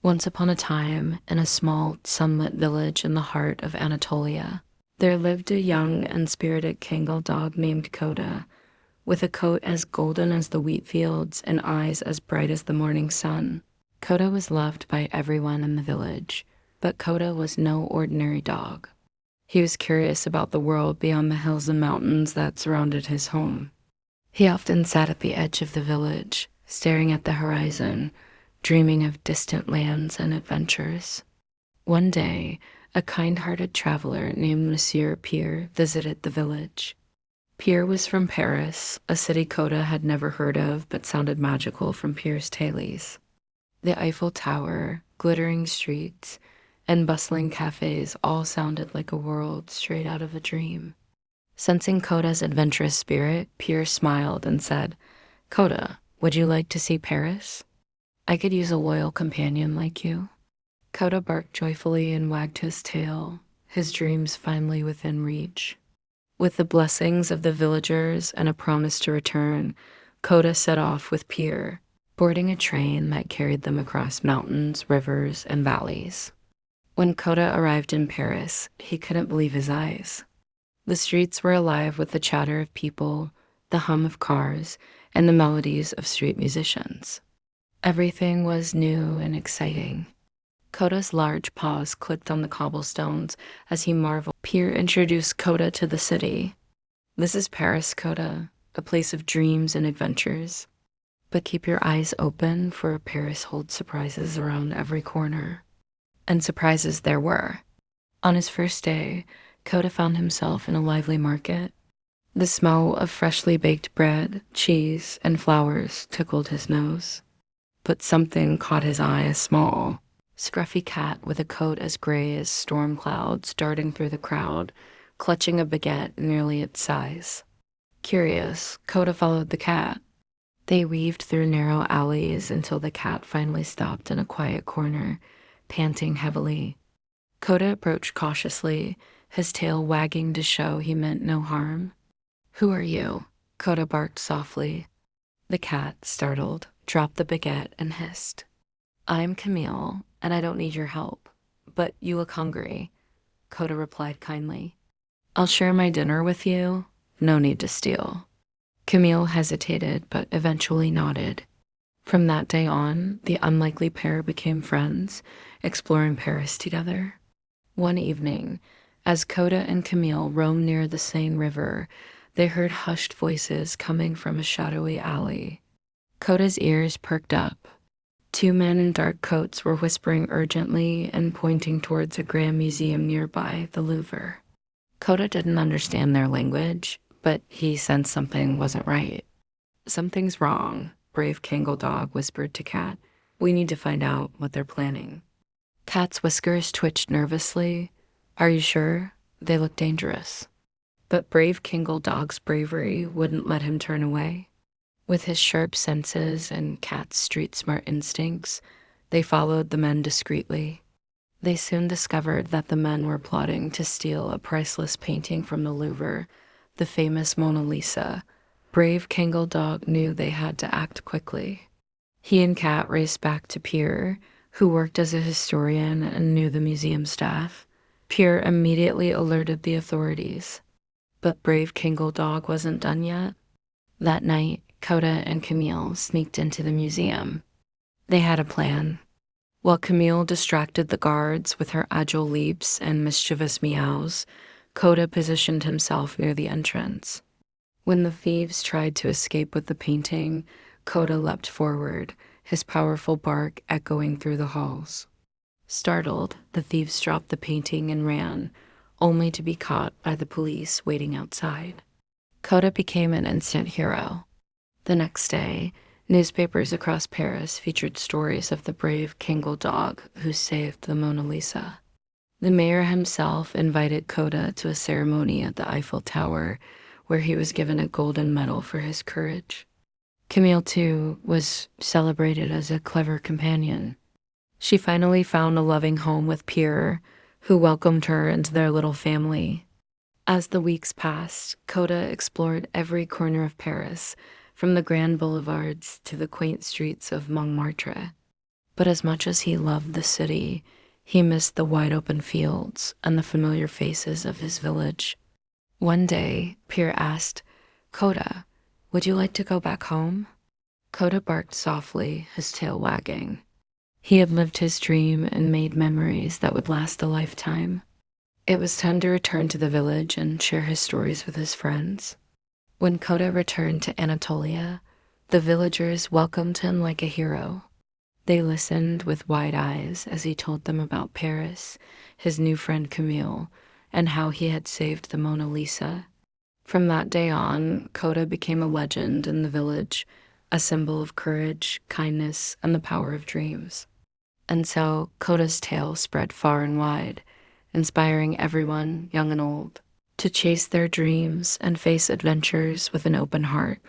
Once upon a time, in a small, sunlit village in the heart of Anatolia, there lived a young and spirited Kangal dog named Koda, with a coat as golden as the wheat fields and eyes as bright as the morning sun. Koda was loved by everyone in the village, but Koda was no ordinary dog. He was curious about the world beyond the hills and mountains that surrounded his home. He often sat at the edge of the village, staring at the horizon, dreaming of distant lands and adventures. One day, a kind-hearted traveler named Monsieur Pierre visited the village. Pierre was from Paris, a city Koda had never heard of but sounded magical from Pierre's tales. The Eiffel Tower, glittering streets, and bustling cafes all sounded like a world straight out of a dream. Sensing Koda's adventurous spirit, Pierre smiled and said, "Koda, would you like to see Paris? I could use a loyal companion like you." Koda barked joyfully and wagged his tail, his dreams finally within reach. With the blessings of the villagers and a promise to return, Koda set off with Pierre, boarding a train that carried them across mountains, rivers, and valleys. When Koda arrived in Paris, he couldn't believe his eyes. The streets were alive with the chatter of people, the hum of cars, and the melodies of street musicians. Everything was new and exciting. Koda's large paws clicked on the cobblestones as he marveled. Pierre introduced Koda to the city. "This is Paris, Koda, a place of dreams and adventures. But keep your eyes open, for Paris holds surprises around every corner." And surprises there were. On his first day, Koda found himself in a lively market. The smell of freshly baked bread, cheese, and flowers tickled his nose. But something caught his eye. A small, scruffy cat with a coat as gray as storm clouds darting through the crowd, clutching a baguette nearly its size. Curious, Koda followed the cat. They weaved through narrow alleys until the cat finally stopped in a quiet corner, panting heavily. Koda approached cautiously, his tail wagging to show he meant no harm. "Who are you?" Koda barked softly. The cat, startled, dropped the baguette and hissed. "I'm Camille, and I don't need your help. But you look hungry," Koda replied kindly. "I'll share my dinner with you. No need to steal." Camille hesitated, but eventually nodded. From that day on, the unlikely pair became friends, exploring Paris together. One evening, as Koda and Camille roamed near the Seine River, they heard hushed voices coming from a shadowy alley. Koda's ears perked up. Two men in dark coats were whispering urgently and pointing towards a grand museum nearby, the Louvre. Koda didn't understand their language, but he sensed something wasn't right. "Something's wrong," brave Kangal dog whispered to Cat. "We need to find out what they're planning." Cat's whiskers twitched nervously. "Are you sure? They look dangerous." But brave Kangal dog's bravery wouldn't let him turn away. With his sharp senses and Cat's street-smart instincts, they followed the men discreetly. They soon discovered that the men were plotting to steal a priceless painting from the Louvre, the famous Mona Lisa. Brave Kangal dog knew they had to act quickly. He and Cat raced back to Pierre, who worked as a historian and knew the museum staff. Pierre immediately alerted the authorities. But brave Kangal dog wasn't done yet. That night, Koda and Camille sneaked into the museum. They had a plan. While Camille distracted the guards with her agile leaps and mischievous meows, Koda positioned himself near the entrance. When the thieves tried to escape with the painting, Koda leapt forward, his powerful bark echoing through the halls. Startled, the thieves dropped the painting and ran, only to be caught by the police waiting outside. Koda became an instant hero. The next day, newspapers across Paris featured stories of the brave Kangal dog who saved the Mona Lisa. The mayor himself invited Koda to a ceremony at the Eiffel Tower, where he was given a golden medal for his courage. Camille, too, was celebrated as a clever companion. She finally found a loving home with Pierre, who welcomed her into their little family. As the weeks passed, Koda explored every corner of Paris, from the grand boulevards to the quaint streets of Montmartre. But as much as he loved the city, he missed the wide open fields and the familiar faces of his village. One day, Pierre asked, "Koda, would you like to go back home?" Koda barked softly, his tail wagging. He had lived his dream and made memories that would last a lifetime. It was time to return to the village and share his stories with his friends. When Koda returned to Anatolia, the villagers welcomed him like a hero. They listened with wide eyes as he told them about Paris, his new friend Camille, and how he had saved the Mona Lisa. From that day on, Koda became a legend in the village, a symbol of courage, kindness, and the power of dreams. And so Koda's tale spread far and wide, inspiring everyone, young and old, to chase their dreams and face adventures with an open heart.